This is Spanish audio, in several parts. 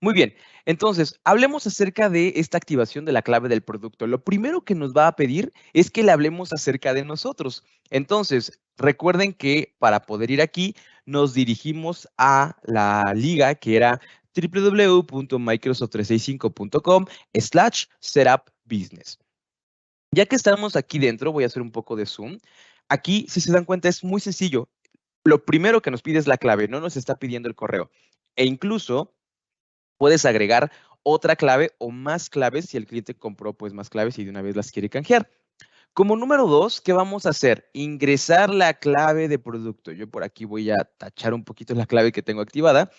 Muy bien, entonces, hablemos acerca de esta activación de la clave del producto. Lo primero que nos va a pedir es que le hablemos acerca de nosotros. Entonces, recuerden que para poder ir aquí, nos dirigimos a la liga que era www.microsoft365.com/setupbusiness. Ya que estamos aquí dentro, voy a hacer un poco de zoom. Aquí, si se dan cuenta, es muy sencillo. Lo primero que nos pide es la clave, no nos está pidiendo el correo. E incluso puedes agregar otra clave o más claves si el cliente compró pues más claves y de una vez las quiere canjear. Como número 2, ¿qué vamos a hacer? Ingresar la clave de producto. Yo por aquí voy a tachar un poquito la clave que tengo activada.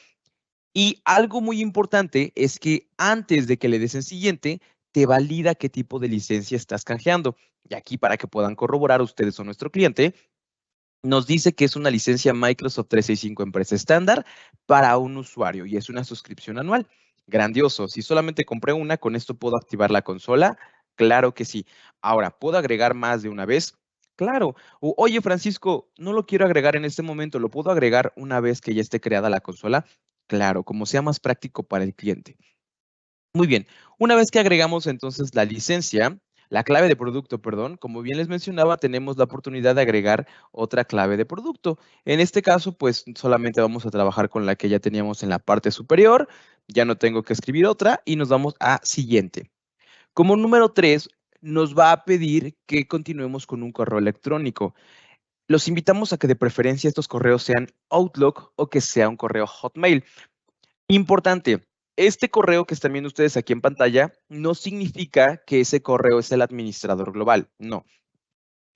Y algo muy importante es que antes de que le des en siguiente, te valida qué tipo de licencia estás canjeando. Y aquí para que puedan corroborar ustedes o nuestro cliente, nos dice que es una licencia Microsoft 365 Empresa Estándar para un usuario y es una suscripción anual. Grandioso. Si solamente compré una, ¿con esto puedo activar la consola? Claro que sí. Ahora, ¿puedo agregar más de una vez? Claro. Oye, Francisco, no lo quiero agregar en este momento, ¿lo puedo agregar una vez que ya esté creada la consola? Claro, como sea más práctico para el cliente. Muy bien, una vez que agregamos entonces la licencia, la clave de producto, perdón, como bien les mencionaba, tenemos la oportunidad de agregar otra clave de producto. En este caso, pues solamente vamos a trabajar con la que ya teníamos en la parte superior, ya no tengo que escribir otra y nos vamos a siguiente. Como número 3, nos va a pedir que continuemos con un correo electrónico. Los invitamos a que de preferencia estos correos sean Outlook o que sea un correo Hotmail. Importante, este correo que están viendo ustedes aquí en pantalla no significa que ese correo es el administrador global, no.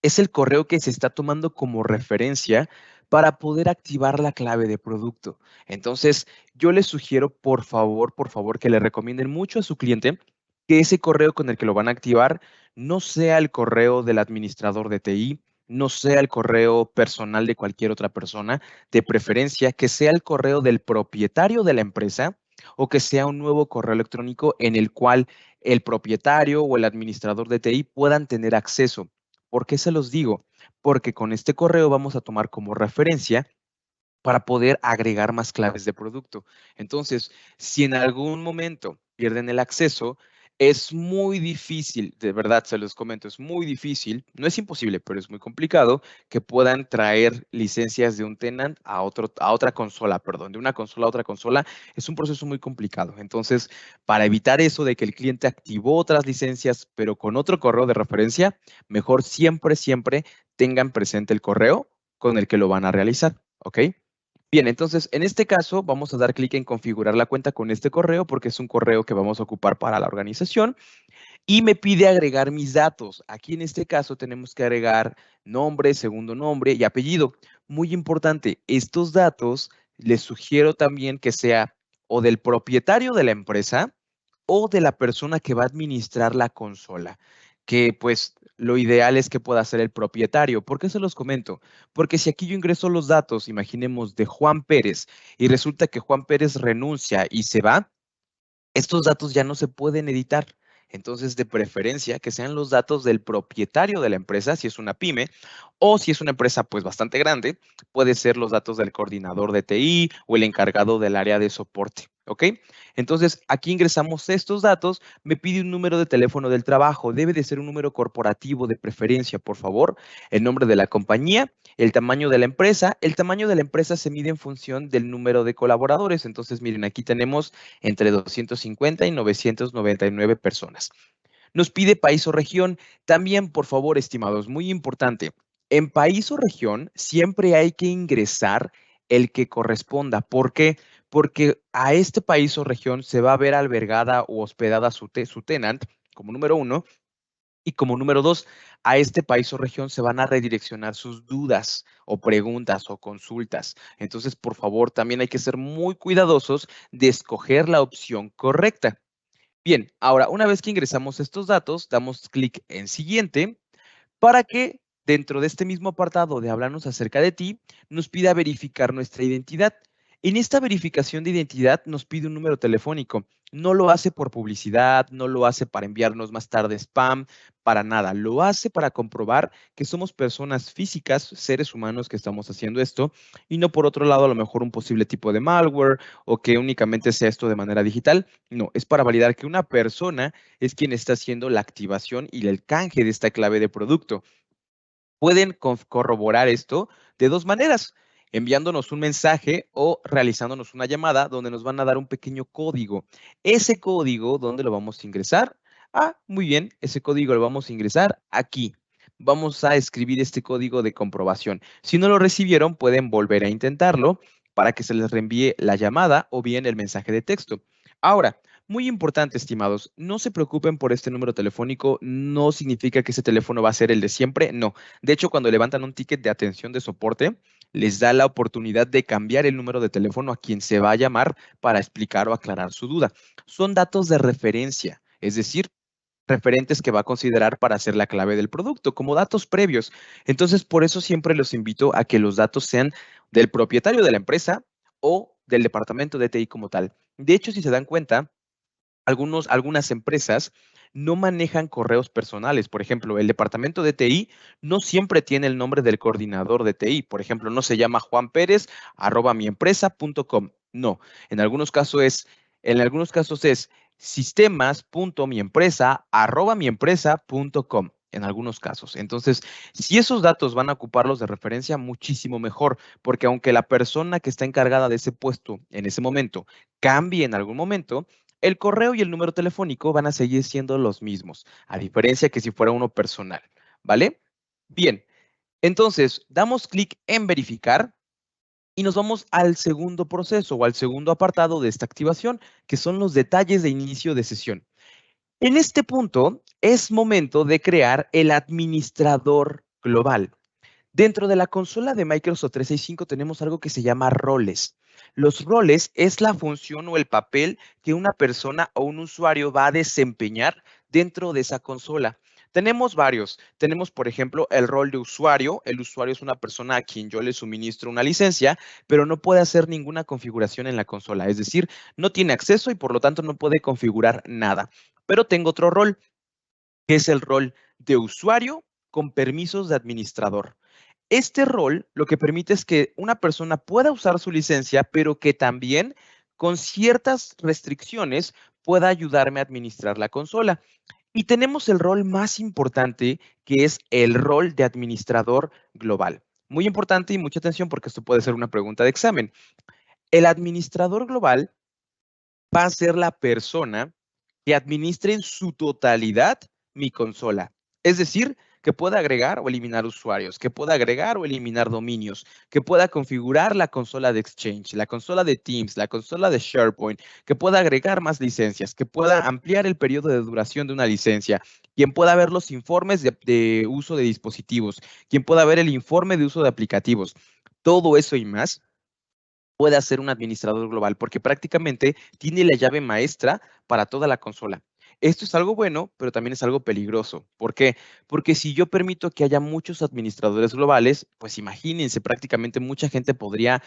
Es el correo que se está tomando como referencia para poder activar la clave de producto. Entonces, yo les sugiero, por favor, que le recomienden mucho a su cliente que ese correo con el que lo van a activar no sea el correo del administrador de TI, no sea el correo personal de cualquier otra persona, de preferencia que sea el correo del propietario de la empresa o que sea un nuevo correo electrónico en el cual el propietario o el administrador de TI puedan tener acceso. ¿Por qué se los digo? Porque con este correo vamos a tomar como referencia para poder agregar más claves de producto. Entonces, si en algún momento pierden el acceso, es muy difícil, de verdad se los comento, es muy difícil, no es imposible, pero es muy complicado que puedan traer licencias de un tenant a otra consola, perdón, de una consola a otra consola, es un proceso muy complicado. Entonces, para evitar eso de que el cliente activó otras licencias, pero con otro correo de referencia, mejor siempre tengan presente el correo con el que lo van a realizar, ¿ok? Bien, entonces en este caso vamos a dar clic en configurar la cuenta con este correo porque es un correo que vamos a ocupar para la organización y me pide agregar mis datos. Aquí en este caso tenemos que agregar nombre, segundo nombre y apellido. Muy importante, estos datos les sugiero también que sea o del propietario de la empresa o de la persona que va a administrar la consola, que pues lo ideal es que pueda ser el propietario. ¿Por qué se los comento? Porque si aquí yo ingreso los datos, imaginemos de Juan Pérez, y resulta que Juan Pérez renuncia y se va, estos datos ya no se pueden editar. Entonces, de preferencia, que sean los datos del propietario de la empresa, si es una pyme, o si es una empresa pues bastante grande, puede ser los datos del coordinador de TI o el encargado del área de soporte. ¿Ok? Entonces, aquí ingresamos estos datos, me pide un número de teléfono del trabajo, debe de ser un número corporativo de preferencia, por favor, el nombre de la compañía, el tamaño de la empresa. El tamaño de la empresa se mide en función del número de colaboradores. Entonces, miren, aquí tenemos entre 250 y 999 personas. Nos pide país o región. También, por favor, estimados, muy importante, en país o región siempre hay que ingresar el que corresponda. ¿Por qué? Porque a este país o región se va a ver albergada o hospedada su tenant como número uno. Y como número 2, a este país o región se van a redireccionar sus dudas o preguntas o consultas. Entonces, por favor, también hay que ser muy cuidadosos de escoger la opción correcta. Bien, ahora, una vez que ingresamos estos datos, damos clic en siguiente para que dentro de este mismo apartado de hablarnos acerca de ti, nos pida verificar nuestra identidad. En esta verificación de identidad nos pide un número telefónico. No lo hace por publicidad, no lo hace para enviarnos más tarde spam, para nada. Lo hace para comprobar que somos personas físicas, seres humanos que estamos haciendo esto, y no por otro lado a lo mejor un posible tipo de malware o que únicamente sea esto de manera digital. No, es para validar que una persona es quien está haciendo la activación y el canje de esta clave de producto. Pueden corroborar esto de dos maneras, enviándonos un mensaje o realizándonos una llamada donde nos van a dar un pequeño código. Ese código, ¿dónde lo vamos a ingresar? Muy bien, ese código lo vamos a ingresar aquí. Vamos a escribir este código de comprobación. Si no lo recibieron, pueden volver a intentarlo para que se les reenvíe la llamada o bien el mensaje de texto. Ahora, muy importante, estimados, no se preocupen por este número telefónico, no significa que ese teléfono va a ser el de siempre, no. De hecho, cuando levantan un ticket de atención de soporte, les da la oportunidad de cambiar el número de teléfono a quien se va a llamar para explicar o aclarar su duda. Son datos de referencia, es decir, referentes que va a considerar para hacer la clave del producto, como datos previos. Entonces, por eso siempre los invito a que los datos sean del propietario de la empresa o del departamento de TI como tal. De hecho, si se dan cuenta, algunas empresas no manejan correos personales. Por ejemplo, el departamento de TI no siempre tiene el nombre del coordinador de TI. Por ejemplo, no se llama Juan Pérez @miempresa.com. No, en algunos casos es sistemas.miempresa@miempresa.com. En algunos casos. Entonces, si esos datos van a ocuparlos de referencia, muchísimo mejor, porque aunque la persona que está encargada de ese puesto en ese momento cambie en algún momento, el correo y el número telefónico van a seguir siendo los mismos, a diferencia que si fuera uno personal, ¿vale? Bien, entonces damos clic en verificar y nos vamos al segundo proceso o al segundo apartado de esta activación, que son los detalles de inicio de sesión. En este punto es momento de crear el administrador global. Dentro de la consola de Microsoft 365 tenemos algo que se llama roles. Los roles es la función o el papel que una persona o un usuario va a desempeñar dentro de esa consola. Tenemos varios. Tenemos, por ejemplo, el rol de usuario. El usuario es una persona a quien yo le suministro una licencia, pero no puede hacer ninguna configuración en la consola. Es decir, no tiene acceso y por lo tanto no puede configurar nada. Pero tengo otro rol, que es el rol de usuario con permisos de administrador. Este rol lo que permite es que una persona pueda usar su licencia, pero que también con ciertas restricciones pueda ayudarme a administrar la consola. Y tenemos el rol más importante, que es el rol de administrador global. Muy importante y mucha atención porque esto puede ser una pregunta de examen. El administrador global va a ser la persona que administre en su totalidad mi consola. Es decir, que pueda agregar o eliminar usuarios, que pueda agregar o eliminar dominios, que pueda configurar la consola de Exchange, la consola de Teams, la consola de SharePoint, que pueda agregar más licencias, que pueda ampliar el periodo de duración de una licencia, quien pueda ver los informes de uso de dispositivos, quien pueda ver el informe de uso de aplicativos. Todo eso y más puede hacer un administrador global, porque prácticamente tiene la llave maestra para toda la consola. Esto es algo bueno, pero también es algo peligroso. ¿Por qué? Porque si yo permito que haya muchos administradores globales, pues imagínense, prácticamente mucha gente podría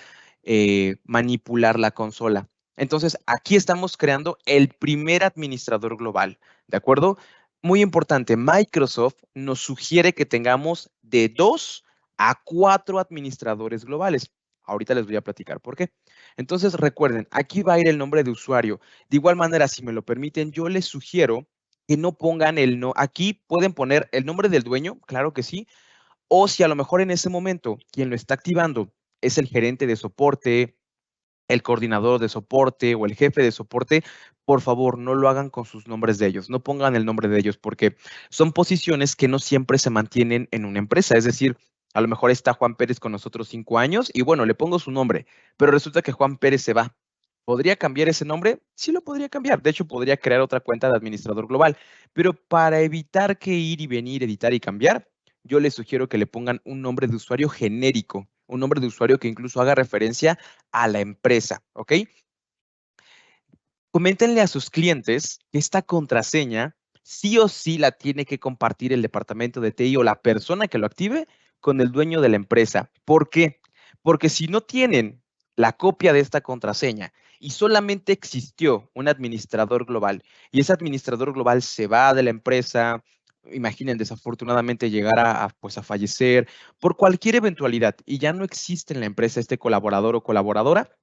manipular la consola. Entonces, aquí estamos creando el primer administrador global, ¿de acuerdo? Muy importante, Microsoft nos sugiere que tengamos de 2 a 4 administradores globales. Ahorita les voy a platicar por qué. Entonces, recuerden, aquí va a ir el nombre de usuario. De igual manera, si me lo permiten, yo les sugiero que no pongan el no. Aquí pueden poner el nombre del dueño, claro que sí. O si a lo mejor en ese momento quien lo está activando es el gerente de soporte, el coordinador de soporte o el jefe de soporte, por favor, no lo hagan con sus nombres de ellos. No pongan el nombre de ellos porque son posiciones que no siempre se mantienen en una empresa. Es decir, a lo mejor está Juan Pérez con nosotros 5 años y bueno, le pongo su nombre, pero resulta que Juan Pérez se va. ¿Podría cambiar ese nombre? Sí lo podría cambiar. De hecho, podría crear otra cuenta de administrador global. Pero para evitar que ir y venir, editar y cambiar, yo les sugiero que le pongan un nombre de usuario genérico, un nombre de usuario que incluso haga referencia a la empresa, ¿ok? Coméntenle a sus clientes que esta contraseña sí o sí la tiene que compartir el departamento de TI o la persona que lo active con el dueño de la empresa. ¿Por qué? Porque si no tienen la copia de esta contraseña y solamente existió un administrador global y ese administrador global se va de la empresa, imaginen desafortunadamente llegar pues a fallecer por cualquier eventualidad y ya no existe en la empresa este colaborador o colaboradora,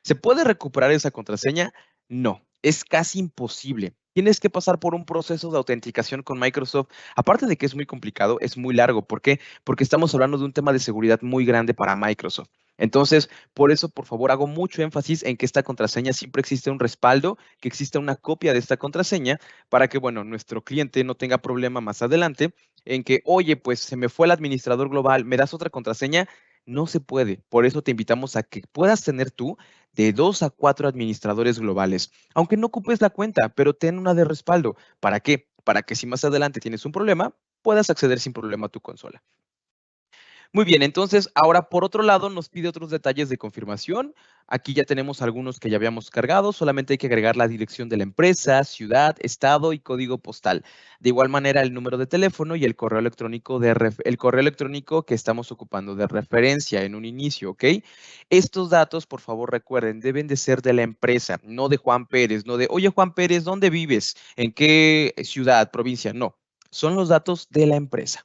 ¿se puede recuperar esa contraseña? No, es casi imposible. Tienes que pasar por un proceso de autenticación con Microsoft. Aparte de que es muy complicado, es muy largo. ¿Por qué? Porque estamos hablando de un tema de seguridad muy grande para Microsoft. Entonces, por eso, por favor, hago mucho énfasis en que esta contraseña siempre existe un respaldo, que exista una copia de esta contraseña para que, bueno, nuestro cliente no tenga problema más adelante en que, oye, pues se me fue el administrador global, ¿me das otra contraseña? No se puede. Por eso te invitamos a que puedas tener tú de 2 a 4 administradores globales, aunque no ocupes la cuenta, pero ten una de respaldo. ¿Para qué? Para que si más adelante tienes un problema, puedas acceder sin problema a tu consola. Muy bien, entonces ahora por otro lado nos pide otros detalles de confirmación. Aquí ya tenemos algunos que ya habíamos cargado, solamente hay que agregar la dirección de la empresa, ciudad, estado y código postal. De igual manera el número de teléfono y el correo electrónico el correo electrónico que estamos ocupando de referencia en un inicio, ¿ok? Estos datos, por favor, recuerden, deben de ser de la empresa, no de Juan Pérez, no de, oye Juan Pérez, ¿dónde vives? ¿En qué ciudad, provincia? No, son los datos de la empresa.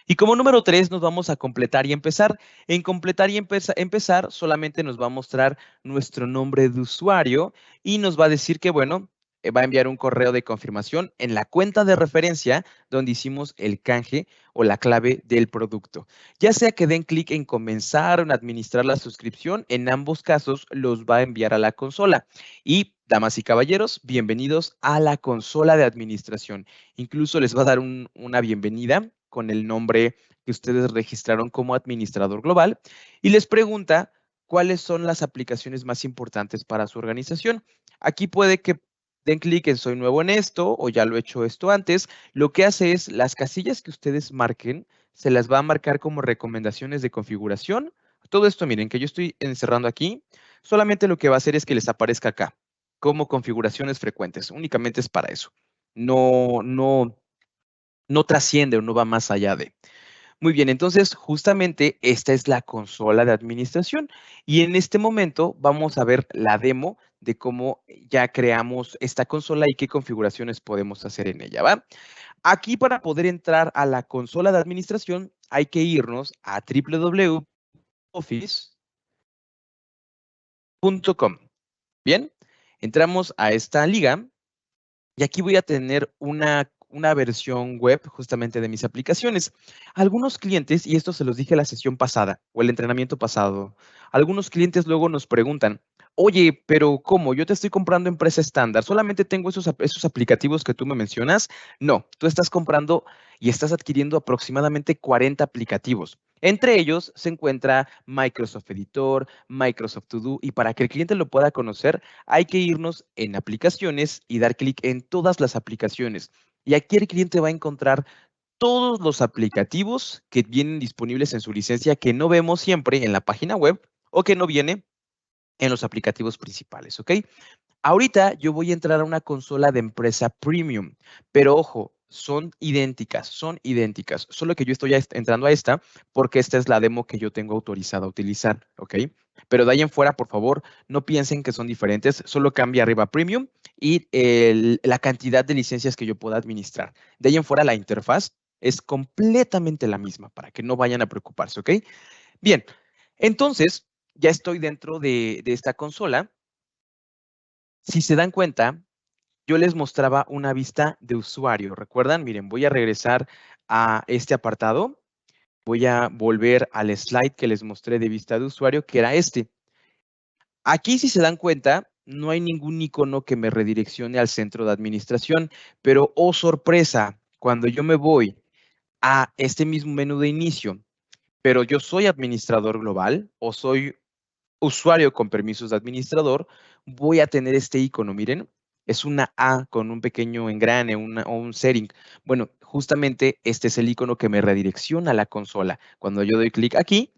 Y como número 3 nos vamos a completar y empezar. En completar y empezar solamente nos va a mostrar nuestro nombre de usuario y nos va a decir que, bueno, va a enviar un correo de confirmación en la cuenta de referencia donde hicimos el canje o la clave del producto. Ya sea que den clic en comenzar o en administrar la suscripción, en ambos casos los va a enviar a la consola. Y, damas y caballeros, bienvenidos a la consola de administración. Incluso les va a dar una bienvenida con el nombre que ustedes registraron como administrador global y les pregunta cuáles son las aplicaciones más importantes para su organización. Aquí puede que den clic en soy nuevo en esto o ya lo he hecho esto antes. Lo que hace es las casillas que ustedes marquen, se las va a marcar como recomendaciones de configuración. Todo esto, miren, que yo estoy encerrando aquí, solamente lo que va a hacer es que les aparezca acá como configuraciones frecuentes. Únicamente es para eso. No trasciende o no va más allá de. Muy bien, entonces justamente esta es la consola de administración y en este momento vamos a ver la demo de cómo ya creamos esta consola y qué configuraciones podemos hacer en ella, ¿va? Aquí para poder entrar a la consola de administración hay que irnos a www.office.com. Bien, entramos a esta liga. Y aquí voy a tener una versión web justamente de mis aplicaciones. Algunos clientes, y esto se los dije la sesión pasada o el entrenamiento pasado, algunos clientes luego nos preguntan, oye, pero ¿cómo? Yo te estoy comprando empresa estándar, ¿solamente tengo esos aplicativos que tú me mencionas? No, tú estás comprando y estás adquiriendo aproximadamente 40 aplicativos. Entre ellos se encuentra Microsoft Editor, Microsoft To Do, y para que el cliente lo pueda conocer, hay que irnos en aplicaciones y dar clic en todas las aplicaciones. Y aquí el cliente va a encontrar todos los aplicativos que vienen disponibles en su licencia que no vemos siempre en la página web o que no viene en los aplicativos principales, ¿ok? Ahorita yo voy a entrar a una consola de empresa premium, pero ojo, son idénticas, solo que yo estoy entrando a esta porque esta es la demo que yo tengo autorizada a utilizar, ¿ok? Pero de ahí en fuera, por favor, no piensen que son diferentes, solo cambia arriba premium y la cantidad de licencias que yo pueda administrar. De ahí en fuera, la interfaz es completamente la misma para que no vayan a preocuparse, ¿ok? Bien, entonces ya estoy dentro de esta consola. Si se dan cuenta, yo les mostraba una vista de usuario. ¿Recuerdan? Miren, voy a regresar a este apartado. Voy a volver al slide que les mostré de vista de usuario, que era este. Aquí, si se dan cuenta, no hay ningún icono que me redireccione al centro de administración, pero oh sorpresa, cuando yo me voy a este mismo menú de inicio, pero yo soy administrador global o soy usuario con permisos de administrador, voy a tener este icono, miren, es una A con un pequeño engrane o un setting. Bueno, justamente este es el icono que me redirecciona a la consola. Cuando yo doy clic aquí,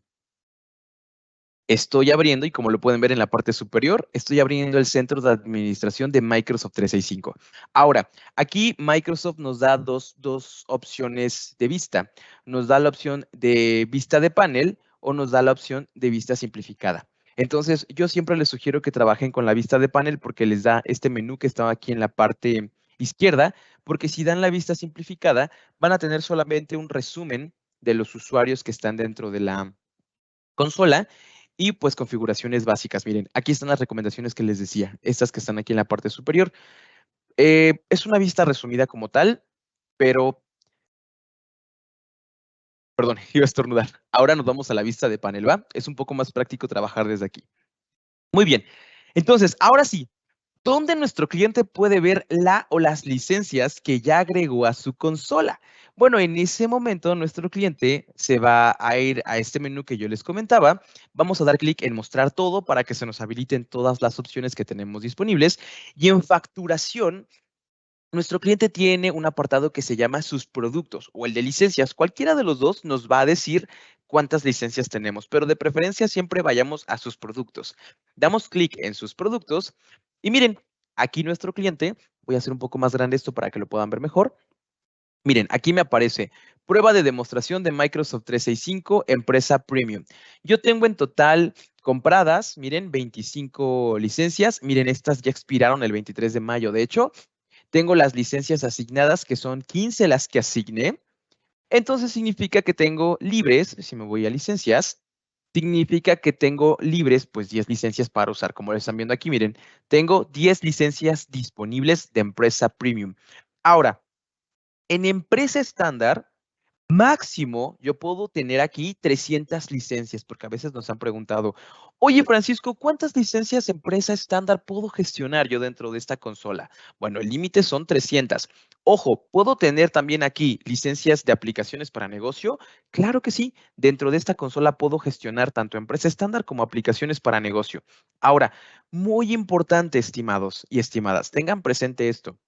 estoy abriendo, y como lo pueden ver en la parte superior, estoy abriendo el centro de administración de Microsoft 365. Ahora, aquí Microsoft nos da dos opciones de vista. Nos da la opción de vista de panel o nos da la opción de vista simplificada. Entonces, yo siempre les sugiero que trabajen con la vista de panel porque les da este menú que está aquí en la parte izquierda, porque si dan la vista simplificada, van a tener solamente un resumen de los usuarios que están dentro de la consola y pues configuraciones básicas. Miren, aquí están las recomendaciones que les decía, estas que están aquí en la parte superior. Es una vista resumida como tal, pero, perdón, iba a estornudar. Ahora nos vamos a la vista de panel, ¿va? Es un poco más práctico trabajar desde aquí. Muy bien. Entonces, ahora sí, ¿dónde nuestro cliente puede ver la o las licencias que ya agregó a su consola? Bueno, en ese momento nuestro cliente se va a ir a este menú que yo les comentaba. Vamos a dar clic en mostrar todo para que se nos habiliten todas las opciones que tenemos disponibles. Y en facturación, nuestro cliente tiene un apartado que se llama sus productos o el de licencias. Cualquiera de los dos nos va a decir cuántas licencias tenemos, pero de preferencia siempre vayamos a sus productos. Damos clic en sus productos y miren, aquí nuestro cliente, voy a hacer un poco más grande esto para que lo puedan ver mejor. Miren, aquí me aparece prueba de demostración de Microsoft 365, empresa premium. Yo tengo en total compradas, miren, 25 licencias. Miren, estas ya expiraron el 23 de mayo, de hecho. Tengo las licencias asignadas, que son 15 las que asigné. Entonces significa que tengo libres, si me voy a licencias, significa que tengo libres, pues 10 licencias para usar. Como lo están viendo aquí, miren, tengo 10 licencias disponibles de empresa premium. Ahora, en empresa estándar, máximo, yo puedo tener aquí 300 licencias, porque a veces nos han preguntado, oye, Francisco, ¿cuántas licencias empresa estándar puedo gestionar yo dentro de esta consola? Bueno, el límite son 300. Ojo, ¿puedo tener también aquí licencias de aplicaciones para negocio? Claro que sí. Dentro de esta consola puedo gestionar tanto empresa estándar como aplicaciones para negocio. Ahora, muy importante, estimados y estimadas, tengan presente esto.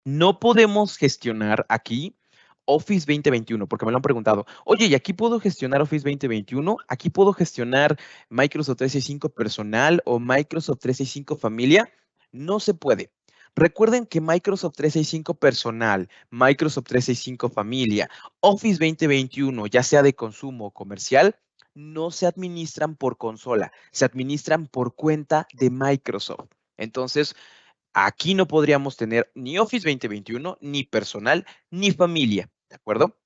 No podemos gestionar aquí Office 2021, porque me lo han preguntado. Oye, ¿y aquí puedo gestionar Office 2021? ¿Aquí puedo gestionar Microsoft 365 personal o Microsoft 365 familia? No se puede. Recuerden que Microsoft 365 personal, Microsoft 365 familia, Office 2021, ya sea de consumo o comercial, no se administran por consola, se administran por cuenta de Microsoft. Entonces, aquí no podríamos tener ni Office 2021, ni personal, ni familia, ¿de acuerdo?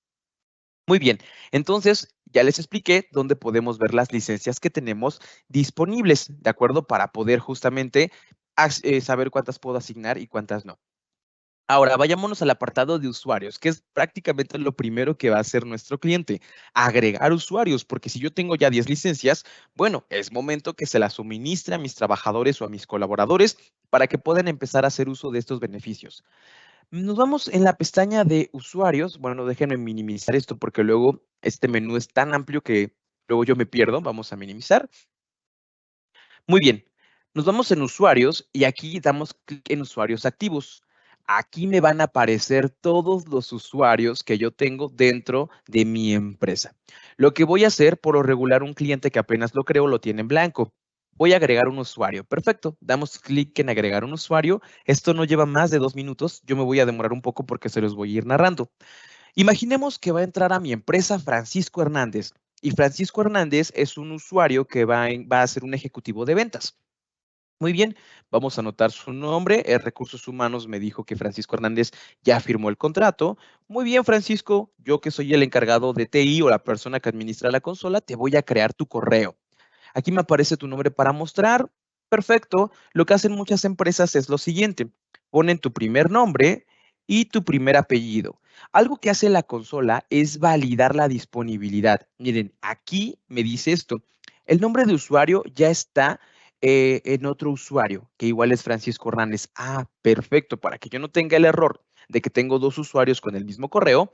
Muy bien, entonces ya les expliqué dónde podemos ver las licencias que tenemos disponibles, ¿de acuerdo? Para poder justamente saber cuántas puedo asignar y cuántas no. Ahora, vayámonos al apartado de usuarios, que es prácticamente lo primero que va a hacer nuestro cliente, agregar usuarios, porque si yo tengo ya 10 licencias, bueno, es momento que se las suministre a mis trabajadores o a mis colaboradores para que puedan empezar a hacer uso de estos beneficios. Nos vamos en la pestaña de usuarios. Bueno, déjenme minimizar esto porque luego este menú es tan amplio que luego yo me pierdo. Vamos a minimizar. Muy bien, nos vamos en usuarios y aquí damos clic en usuarios activos. Aquí me van a aparecer todos los usuarios que yo tengo dentro de mi empresa. Lo que voy a hacer, por lo regular, un cliente que apenas lo creo lo tiene en blanco. Voy a agregar un usuario. Perfecto. Damos clic en agregar un usuario. Esto no lleva más de 2 minutos. Yo me voy a demorar un poco porque se los voy a ir narrando. Imaginemos que va a entrar a mi empresa Francisco Hernández. Y Francisco Hernández es un usuario que va a ser un ejecutivo de ventas. Muy bien, vamos a anotar su nombre. Recursos Humanos me dijo que Francisco Hernández ya firmó el contrato. Muy bien, Francisco, yo que soy el encargado de TI o la persona que administra la consola, te voy a crear tu correo. Aquí me aparece tu nombre para mostrar. Perfecto. Lo que hacen muchas empresas es lo siguiente. Ponen tu primer nombre y tu primer apellido. Algo que hace la consola es validar la disponibilidad. Miren, aquí me dice esto. El nombre de usuario ya está en otro usuario, que igual es Francisco Hernández. Ah, perfecto. Para que yo no tenga el error de que tengo dos usuarios con el mismo correo,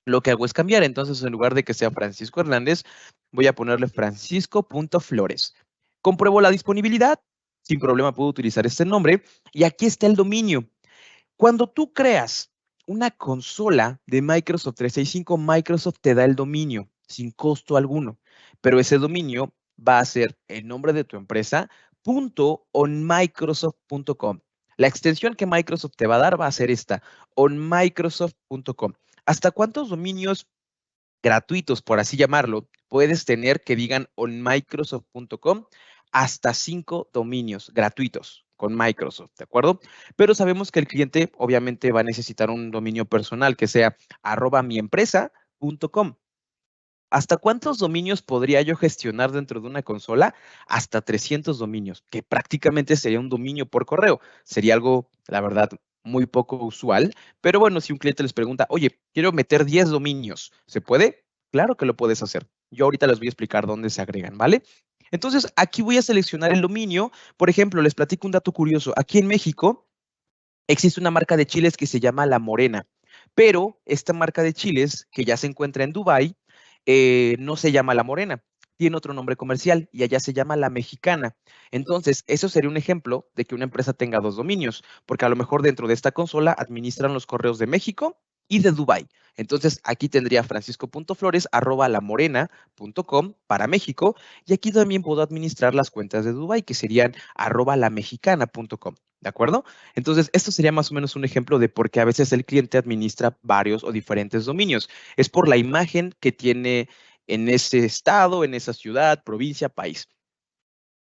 lo que hago es cambiar. Entonces, en lugar de que sea Francisco Hernández, voy a ponerle francisco.flores. Compruebo la disponibilidad. Sin problema puedo utilizar este nombre. Y aquí está el dominio. Cuando tú creas una consola de Microsoft 365, Microsoft te da el dominio sin costo alguno. Pero ese dominio va a ser el nombre de tu empresa, .onmicrosoft.com. La extensión que Microsoft te va a dar va a ser esta, onmicrosoft.com. ¿Hasta cuántos dominios gratuitos, por así llamarlo, puedes tener que digan onmicrosoft.com hasta 5 dominios gratuitos con Microsoft, ¿de acuerdo? Pero sabemos que el cliente obviamente va a necesitar un dominio personal que sea @miempresa.com. ¿Hasta cuántos dominios podría yo gestionar dentro de una consola? Hasta 300 dominios, que prácticamente sería un dominio por correo. Sería algo, la verdad, muy poco usual. Pero bueno, si un cliente les pregunta, oye, quiero meter 10 dominios, ¿se puede? Claro que lo puedes hacer. Yo ahorita les voy a explicar dónde se agregan, ¿vale? Entonces, aquí voy a seleccionar el dominio. Por ejemplo, les platico un dato curioso. Aquí en México existe una marca de chiles que se llama La Morena, pero esta marca de chiles que ya se encuentra en Dubái no se llama La Morena, tiene otro nombre comercial y allá se llama La Mexicana. Entonces, eso sería un ejemplo de que una empresa tenga dos dominios, porque a lo mejor dentro de esta consola administran los correos de México y de Dubái. Entonces, aquí tendría francisco.flores@lamorena.com para México y aquí también puedo administrar las cuentas de Dubái, que serían @lamexicana.com. ¿De acuerdo? Entonces, esto sería más o menos un ejemplo de por qué a veces el cliente administra varios o diferentes dominios. Es por la imagen que tiene en ese estado, en esa ciudad, provincia, país.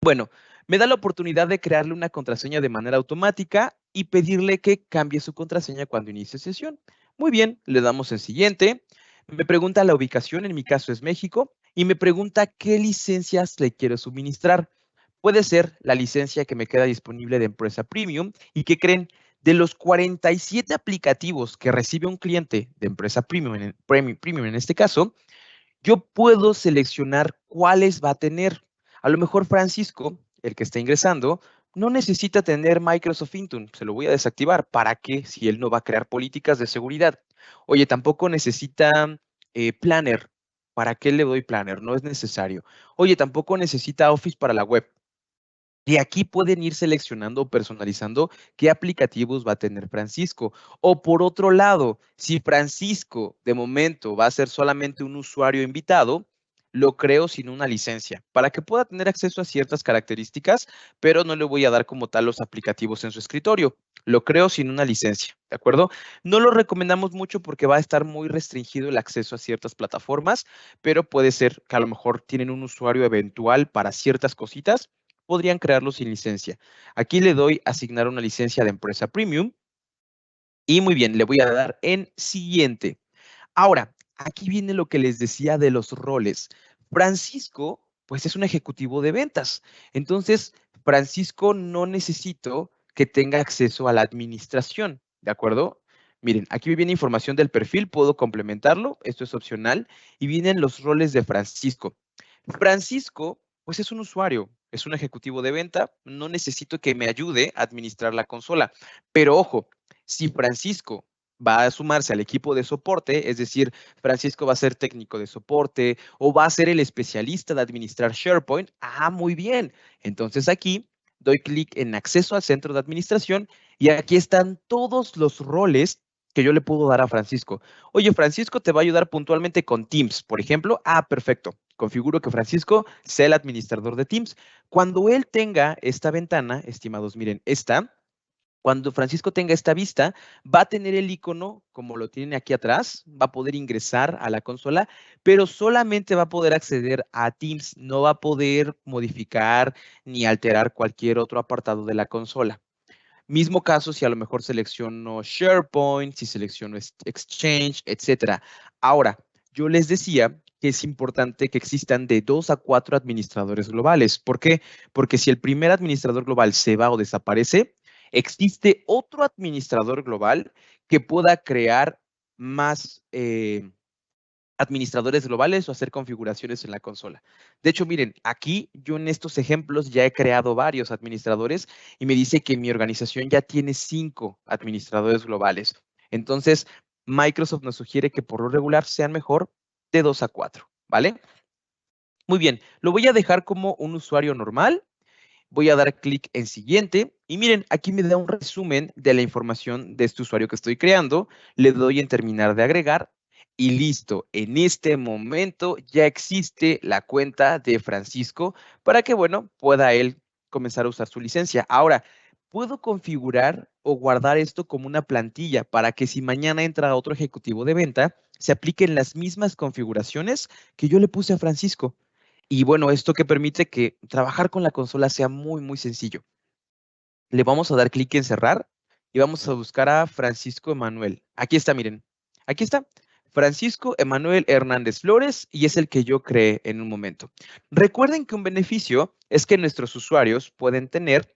Bueno, me da la oportunidad de crearle una contraseña de manera automática y pedirle que cambie su contraseña cuando inicie sesión. Muy bien, le damos en siguiente. Me pregunta la ubicación, en mi caso es México, y me pregunta qué licencias le quiero suministrar. Puede ser la licencia que me queda disponible de empresa premium y que creen de los 47 aplicativos que recibe un cliente de empresa premium en este caso, yo puedo seleccionar cuáles va a tener. A lo mejor Francisco, el que está ingresando, no necesita tener Microsoft Intune. Se lo voy a desactivar. ¿Para qué? Si él no va a crear políticas de seguridad. Oye, tampoco necesita Planner. ¿Para qué le doy Planner? No es necesario. Oye, tampoco necesita Office para la web. Y aquí pueden ir seleccionando o personalizando qué aplicativos va a tener Francisco. O por otro lado, si Francisco de momento va a ser solamente un usuario invitado, lo creo sin una licencia para que pueda tener acceso a ciertas características, pero no le voy a dar como tal los aplicativos en su escritorio. Lo creo sin una licencia, ¿de acuerdo? No lo recomendamos mucho porque va a estar muy restringido el acceso a ciertas plataformas, pero puede ser que a lo mejor tienen un usuario eventual para ciertas cositas, podrían crearlo sin licencia. Aquí le doy asignar una licencia de empresa premium y muy bien, le voy a dar en siguiente. Ahora, aquí viene lo que les decía de los roles. Francisco, pues es un ejecutivo de ventas. Entonces, Francisco no necesito que tenga acceso a la administración, ¿de acuerdo? Miren, aquí viene información del perfil, puedo complementarlo, esto es opcional, y vienen los roles de Francisco. Francisco, pues es un usuario, es un ejecutivo de venta, no necesito que me ayude a administrar la consola. Pero ojo, si Francisco va a sumarse al equipo de soporte, es decir, Francisco va a ser técnico de soporte o va a ser el especialista de administrar SharePoint, muy bien. Entonces aquí doy clic en acceso al centro de administración y aquí están todos los roles que yo le puedo dar a Francisco. Oye, Francisco te va a ayudar puntualmente con Teams, por ejemplo. Perfecto. Configuro que Francisco sea el administrador de Teams. Cuando él tenga esta ventana, estimados, miren, cuando Francisco tenga esta vista, va a tener el icono como lo tiene aquí atrás, va a poder ingresar a la consola, pero solamente va a poder acceder a Teams, no va a poder modificar ni alterar cualquier otro apartado de la consola. Mismo caso si a lo mejor selecciono SharePoint, si selecciono Exchange, etcétera. Ahora, yo les decía que es importante que existan de 2 a 4 administradores globales. ¿Por qué? Porque si el primer administrador global se va o desaparece, existe otro administrador global que pueda crear más administradores globales o hacer configuraciones en la consola. De hecho, miren, aquí yo en estos ejemplos ya he creado varios administradores y me dice que mi organización ya tiene 5 administradores globales. Entonces, Microsoft nos sugiere que por lo regular sean mejor de 2 a 4, ¿vale? Muy bien, lo voy a dejar como un usuario normal. Voy a dar clic en siguiente y miren, aquí me da un resumen de la información de este usuario que estoy creando. Le doy en terminar de agregar y listo. En este momento ya existe la cuenta de Francisco para que, bueno, pueda él comenzar a usar su licencia. Ahora, puedo configurar o guardar esto como una plantilla para que si mañana entra otro ejecutivo de venta, se apliquen las mismas configuraciones que yo le puse a Francisco. Y bueno, esto que permite que trabajar con la consola sea muy, muy sencillo. Le vamos a dar clic en cerrar y vamos a buscar a Francisco Emanuel. Aquí está, miren. Aquí está. Francisco Emanuel Hernández Flores y es el que yo creé en un momento. Recuerden que un beneficio es que nuestros usuarios pueden tener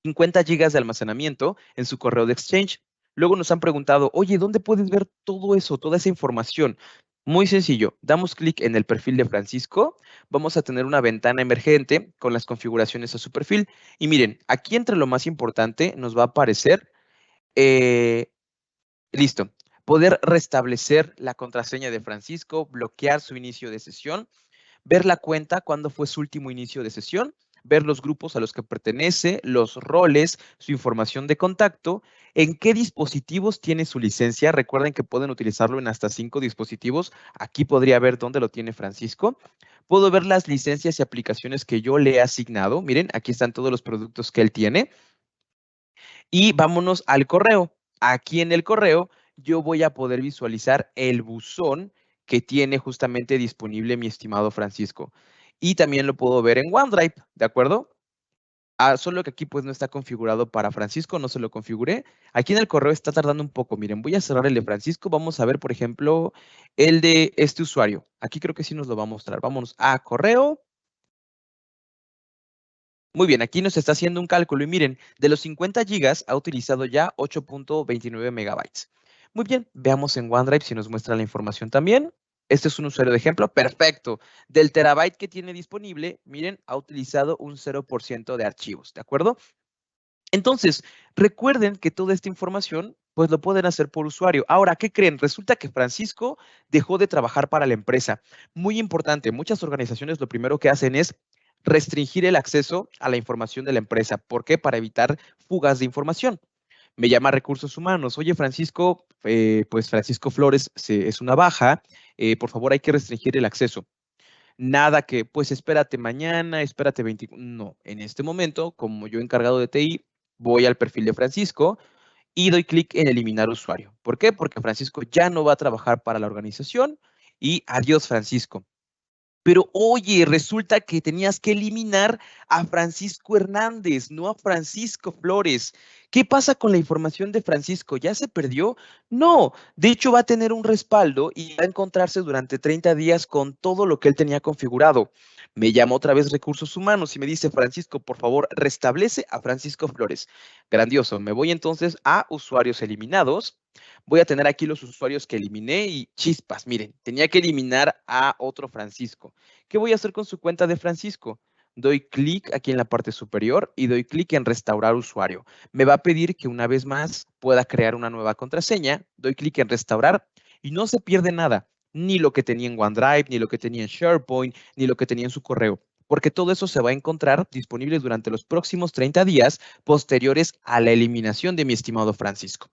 50 gigas de almacenamiento en su correo de Exchange. Luego nos han preguntado, oye, ¿dónde puedes ver todo eso, toda esa información? Muy sencillo, damos clic en el perfil de Francisco, vamos a tener una ventana emergente con las configuraciones a su perfil y miren, aquí entre lo más importante nos va a aparecer, listo, poder restablecer la contraseña de Francisco, bloquear su inicio de sesión, ver la cuenta, cuándo fue su último inicio de sesión, ver los grupos a los que pertenece, los roles, su información de contacto, en qué dispositivos tiene su licencia. Recuerden que pueden utilizarlo en hasta 5 dispositivos. Aquí podría ver dónde lo tiene Francisco. Puedo ver las licencias y aplicaciones que yo le he asignado. Miren, aquí están todos los productos que él tiene. Y vámonos al correo. Aquí en el correo yo voy a poder visualizar el buzón que tiene justamente disponible mi estimado Francisco. Y también lo puedo ver en OneDrive, ¿de acuerdo? Solo que aquí pues no está configurado para Francisco, no se lo configuré. Aquí en el correo está tardando un poco. Miren, voy a cerrar el de Francisco. Vamos a ver, por ejemplo, el de este usuario. Aquí creo que sí nos lo va a mostrar. Vámonos a correo. Muy bien, aquí nos está haciendo un cálculo y miren, de los 50 gigas ha utilizado ya 8.29 megabytes. Muy bien, veamos en OneDrive si nos muestra la información también. Este es un usuario de ejemplo, perfecto. Del terabyte que tiene disponible, miren, ha utilizado un 0% de archivos, ¿de acuerdo? Entonces, recuerden que toda esta información, pues lo pueden hacer por usuario. Ahora, ¿qué creen? Resulta que Francisco dejó de trabajar para la empresa. Muy importante, muchas organizaciones lo primero que hacen es restringir el acceso a la información de la empresa. ¿Por qué? Para evitar fugas de información. Me llama Recursos Humanos. Oye, Francisco, pues Francisco Flores es una baja. Por favor, hay que restringir el acceso. Nada que, pues espérate mañana, espérate 20. No, en este momento, como yo encargado de TI, voy al perfil de Francisco y doy clic en eliminar usuario. ¿Por qué? Porque Francisco ya no va a trabajar para la organización y adiós, Francisco. Pero oye, resulta que tenías que eliminar a Francisco Hernández, no a Francisco Flores. ¿Qué pasa con la información de Francisco? ¿Ya se perdió? No, de hecho va a tener un respaldo y va a encontrarse durante 30 días con todo lo que él tenía configurado. Me llama otra vez Recursos Humanos y me dice, Francisco, por favor, restablece a Francisco Flores. Grandioso. Me voy entonces a usuarios eliminados. Voy a tener aquí los usuarios que eliminé y chispas, miren, tenía que eliminar a otro Francisco. ¿Qué voy a hacer con su cuenta de Francisco? Doy clic aquí en la parte superior y doy clic en restaurar usuario. Me va a pedir que una vez más pueda crear una nueva contraseña. Doy clic en restaurar y no se pierde nada, ni lo que tenía en OneDrive, ni lo que tenía en SharePoint, ni lo que tenía en su correo, porque todo eso se va a encontrar disponible durante los próximos 30 días posteriores a la eliminación de mi estimado Francisco.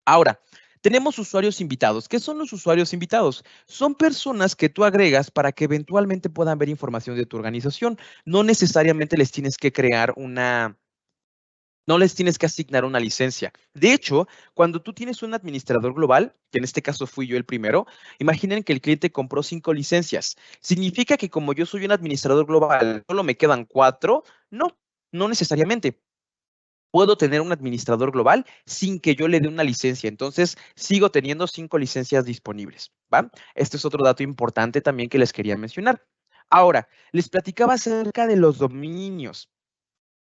Ahora, tenemos usuarios invitados. ¿Qué son los usuarios invitados? Son personas que tú agregas para que eventualmente puedan ver información de tu organización. No necesariamente les tienes que crear no les tienes que asignar una licencia. De hecho, cuando tú tienes un administrador global, que en este caso fui yo el primero, imaginen que el cliente compró 5 licencias. ¿Significa que como yo soy un administrador global, solo me quedan 4? No, no necesariamente. Puedo tener un administrador global sin que yo le dé una licencia. Entonces, sigo teniendo 5 licencias disponibles, ¿va? Este es otro dato importante también que les quería mencionar. Ahora, les platicaba acerca de los dominios.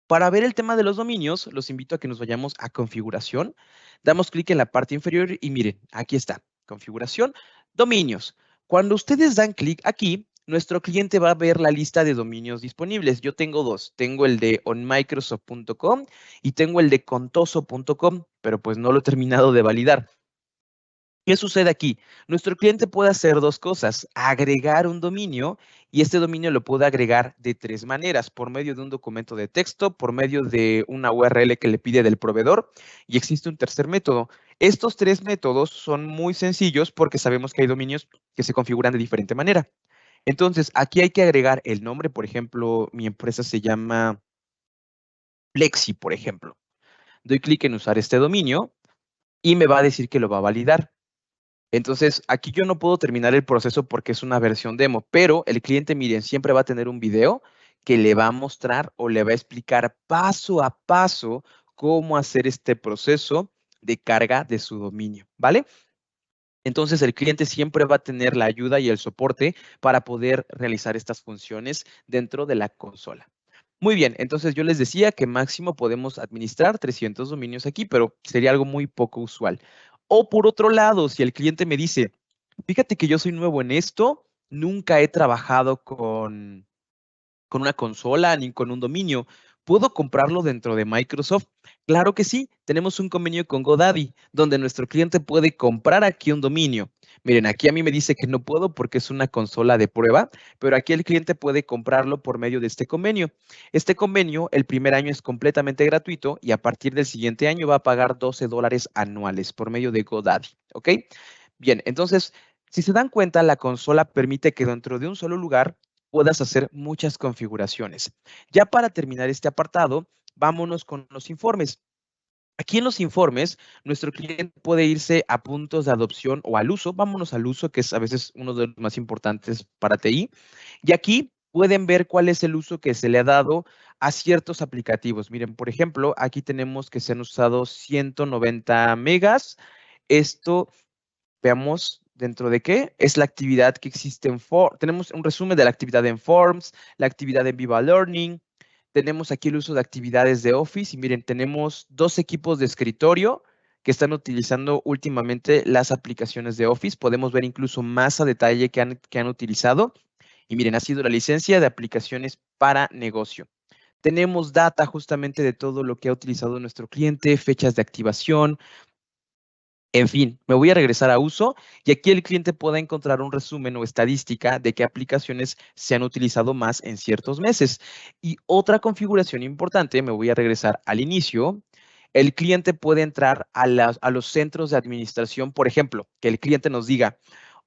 Para ver el tema de los dominios, los invito a que nos vayamos a configuración. Damos clic en la parte inferior y miren, aquí está, configuración, dominios. Cuando ustedes dan clic aquí, nuestro cliente va a ver la lista de dominios disponibles. Yo tengo dos, tengo el de onmicrosoft.com y tengo el de contoso.com, pero pues no lo he terminado de validar. ¿Qué sucede aquí? Nuestro cliente puede hacer dos cosas, agregar un dominio y este dominio lo puede agregar de 3 maneras, por medio de un documento de texto, por medio de una URL que le pide del proveedor y existe un tercer método. Estos 3 métodos son muy sencillos porque sabemos que hay dominios que se configuran de diferente manera. Entonces, aquí hay que agregar el nombre, por ejemplo, mi empresa se llama Plexi, por ejemplo. Doy clic en usar este dominio y me va a decir que lo va a validar. Entonces, aquí yo no puedo terminar el proceso porque es una versión demo, pero el cliente, miren, siempre va a tener un video que le va a mostrar o le va a explicar paso a paso cómo hacer este proceso de carga de su dominio, ¿vale? Entonces, el cliente siempre va a tener la ayuda y el soporte para poder realizar estas funciones dentro de la consola. Muy bien, entonces yo les decía que máximo podemos administrar 300 dominios aquí, pero sería algo muy poco usual. O por otro lado, si el cliente me dice, fíjate que yo soy nuevo en esto, nunca he trabajado con una consola ni con un dominio. ¿Puedo comprarlo dentro de Microsoft? Claro que sí, tenemos un convenio con GoDaddy, donde nuestro cliente puede comprar aquí un dominio. Miren, aquí a mí me dice que no puedo porque es una consola de prueba, pero aquí el cliente puede comprarlo por medio de este convenio. Este convenio, el primer año es completamente gratuito y a partir del siguiente año va a pagar $12 anuales por medio de GoDaddy, ¿ok? Bien, entonces, si se dan cuenta, la consola permite que dentro de un solo lugar puedas hacer muchas configuraciones. Ya para terminar este apartado, vámonos con los informes. Aquí en los informes, nuestro cliente puede irse a puntos de adopción o al uso. Vámonos al uso, que es a veces uno de los más importantes para TI. Y aquí pueden ver cuál es el uso que se le ha dado a ciertos aplicativos. Miren, por ejemplo, aquí tenemos que se han usado 190 megas. Esto veamos dentro de qué es la actividad que existe en Forms. Tenemos un resumen de la actividad en Forms, la actividad en Viva Learning. Tenemos aquí el uso de actividades de Office y miren, tenemos dos equipos de escritorio que están utilizando últimamente las aplicaciones de Office. Podemos ver incluso más a detalle que han utilizado. Y miren, ha sido la licencia de aplicaciones para negocio. Tenemos data justamente de todo lo que ha utilizado nuestro cliente, fechas de activación, en fin, me voy a regresar a uso y aquí el cliente pueda encontrar un resumen o estadística de qué aplicaciones se han utilizado más en ciertos meses. Y otra configuración importante, me voy a regresar al inicio. El cliente puede entrar a los centros de administración, por ejemplo, que el cliente nos diga,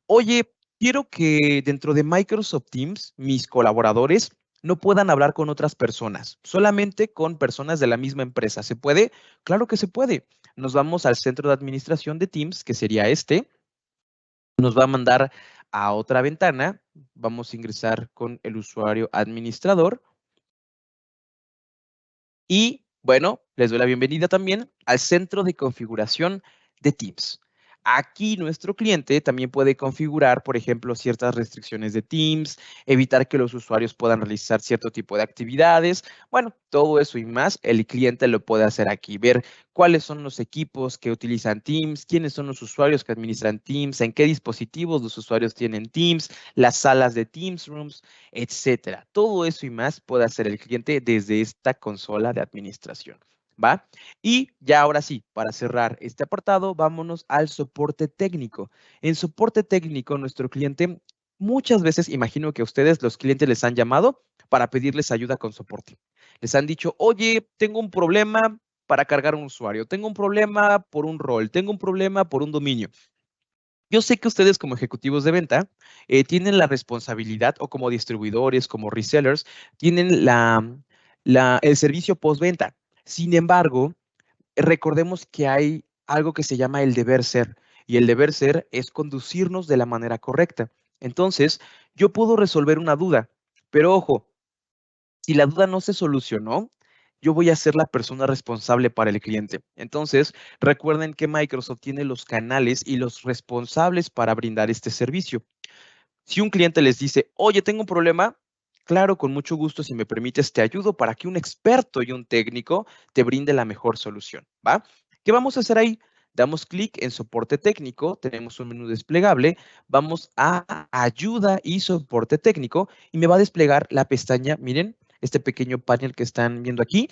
oye, quiero que dentro de Microsoft Teams, mis colaboradores no puedan hablar con otras personas, solamente con personas de la misma empresa. ¿Se puede? Claro que se puede. Nos vamos al centro de administración de Teams, que sería este. Nos va a mandar a otra ventana. Vamos a ingresar con el usuario administrador. Y bueno, les doy la bienvenida también al centro de configuración de Teams. Aquí nuestro cliente también puede configurar, por ejemplo, ciertas restricciones de Teams, evitar que los usuarios puedan realizar cierto tipo de actividades. Bueno, todo eso y más, el cliente lo puede hacer aquí, ver cuáles son los equipos que utilizan Teams, quiénes son los usuarios que administran Teams, en qué dispositivos los usuarios tienen Teams, las salas de Teams Rooms, etcétera. Todo eso y más puede hacer el cliente desde esta consola de administración, ¿va? Y ya ahora sí, para cerrar este apartado, vámonos al soporte técnico. En soporte técnico, nuestro cliente, muchas veces, imagino que a ustedes, los clientes les han llamado para pedirles ayuda con soporte. Les han dicho, oye, tengo un problema para cargar un usuario, tengo un problema por un rol, tengo un problema por un dominio. Yo sé que ustedes como ejecutivos de venta tienen la responsabilidad o como distribuidores, como resellers, tienen el servicio postventa. Sin embargo, recordemos que hay algo que se llama el deber ser y el deber ser es conducirnos de la manera correcta. Entonces, yo puedo resolver una duda, pero ojo, si la duda no se solucionó, yo voy a ser la persona responsable para el cliente. Entonces, recuerden que Microsoft tiene los canales y los responsables para brindar este servicio. Si un cliente les dice, oye, tengo un problema, claro, con mucho gusto, si me permites, te ayudo para que un experto y un técnico te brinde la mejor solución, ¿va? ¿Qué vamos a hacer ahí? Damos clic en soporte técnico, tenemos un menú desplegable, vamos a ayuda y soporte técnico y me va a desplegar la pestaña, miren, este pequeño panel que están viendo aquí.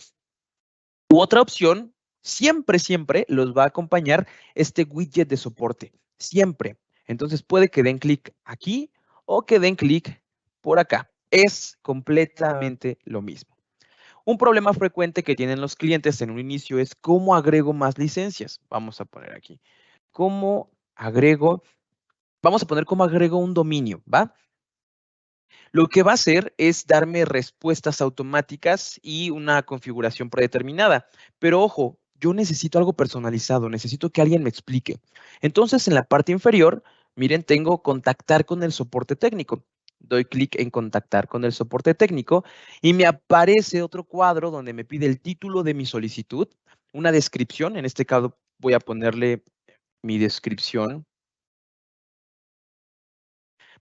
U otra opción, siempre los va a acompañar este widget de soporte, siempre. Entonces puede que den clic aquí o que den clic por acá. Es completamente lo mismo. Un problema frecuente que tienen los clientes en un inicio es cómo agrego más licencias. Vamos a poner aquí. ¿Cómo agrego? Vamos a poner cómo agrego un dominio, ¿va? Lo que va a hacer es darme respuestas automáticas y una configuración predeterminada. Pero ojo, yo necesito algo personalizado, necesito que alguien me explique. Entonces, en la parte inferior, miren, tengo contactar con el soporte técnico. Doy clic en contactar con el soporte técnico y me aparece otro cuadro donde me pide el título de mi solicitud, una descripción. En este caso voy a ponerle mi descripción.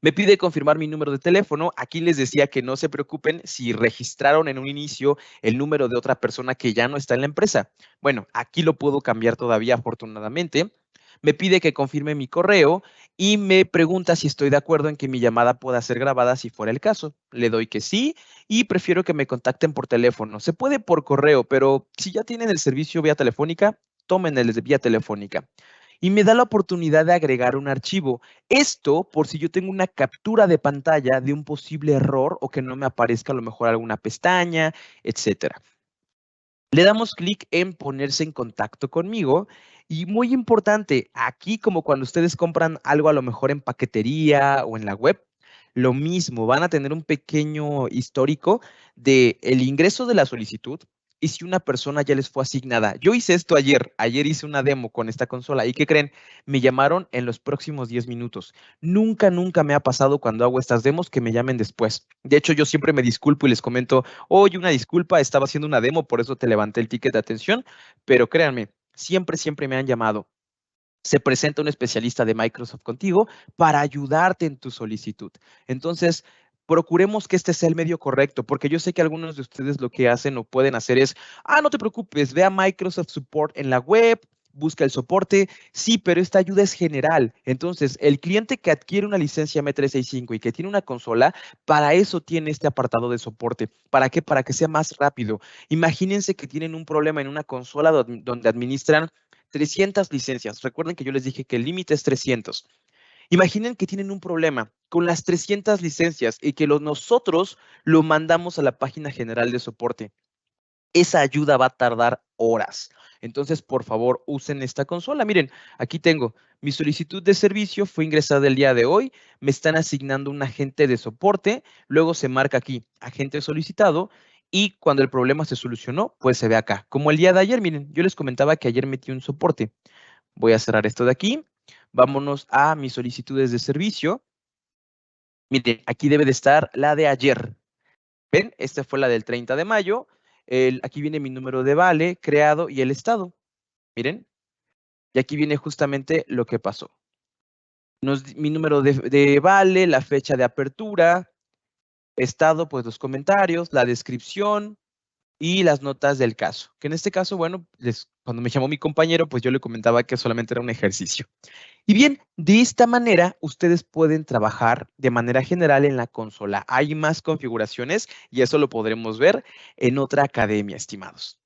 Me pide confirmar mi número de teléfono. Aquí les decía que no se preocupen si registraron en un inicio el número de otra persona que ya no está en la empresa. Bueno, aquí lo puedo cambiar todavía, afortunadamente. Me pide que confirme mi correo y me pregunta si estoy de acuerdo en que mi llamada pueda ser grabada si fuera el caso. Le doy que sí y prefiero que me contacten por teléfono. Se puede por correo, pero si ya tienen el servicio vía telefónica, tomen el de vía telefónica. Y me da la oportunidad de agregar un archivo. Esto por si yo tengo una captura de pantalla de un posible error o que no me aparezca a lo mejor alguna pestaña, etcétera. Le damos clic en ponerse en contacto conmigo y muy importante, aquí como cuando ustedes compran algo a lo mejor en paquetería o en la web, lo mismo, van a tener un pequeño histórico de el ingreso de la solicitud y si una persona ya les fue asignada. Yo hice esto ayer hice una demo con esta consola y ¿qué creen? Me llamaron en los próximos 10 minutos. Nunca me ha pasado cuando hago estas demos que me llamen después. De hecho, yo siempre me disculpo y les comento, oye, una disculpa, estaba haciendo una demo, por eso te levanté el ticket de atención, pero créanme, siempre me han llamado. Se presenta un especialista de Microsoft contigo para ayudarte en tu solicitud. Entonces, procuremos que este sea el medio correcto, porque yo sé que algunos de ustedes lo que hacen o pueden hacer es, no te preocupes, ve a Microsoft Support en la web, busca el soporte. Sí, pero esta ayuda es general. Entonces, el cliente que adquiere una licencia M365 y que tiene una consola, para eso tiene este apartado de soporte. ¿Para qué? Para que sea más rápido. Imagínense que tienen un problema en una consola donde administran 300 licencias. Recuerden que yo les dije que el límite es 300. Imaginen que tienen un problema con las 300 licencias y que nosotros lo mandamos a la página general de soporte. Esa ayuda va a tardar horas. Entonces, por favor, usen esta consola. Miren, aquí tengo mi solicitud de servicio, fue ingresada el día de hoy, me están asignando un agente de soporte, luego se marca aquí, agente solicitado, y cuando el problema se solucionó, pues se ve acá. Como el día de ayer, miren, yo les comentaba que ayer metí un soporte. Voy a cerrar esto de aquí. Vámonos a mis solicitudes de servicio. Miren, aquí debe de estar la de ayer. ¿Ven? Esta fue la del 30 de mayo. Aquí viene mi número de vale creado y el estado. Miren. Y aquí viene justamente lo que pasó. Mi número de vale, la fecha de apertura, estado, pues los comentarios, la descripción y las notas del caso. Que en este caso, bueno, cuando me llamó mi compañero, pues yo le comentaba que solamente era un ejercicio. Y bien, de esta manera ustedes pueden trabajar de manera general en la consola. Hay más configuraciones y eso lo podremos ver en otra academia, estimados.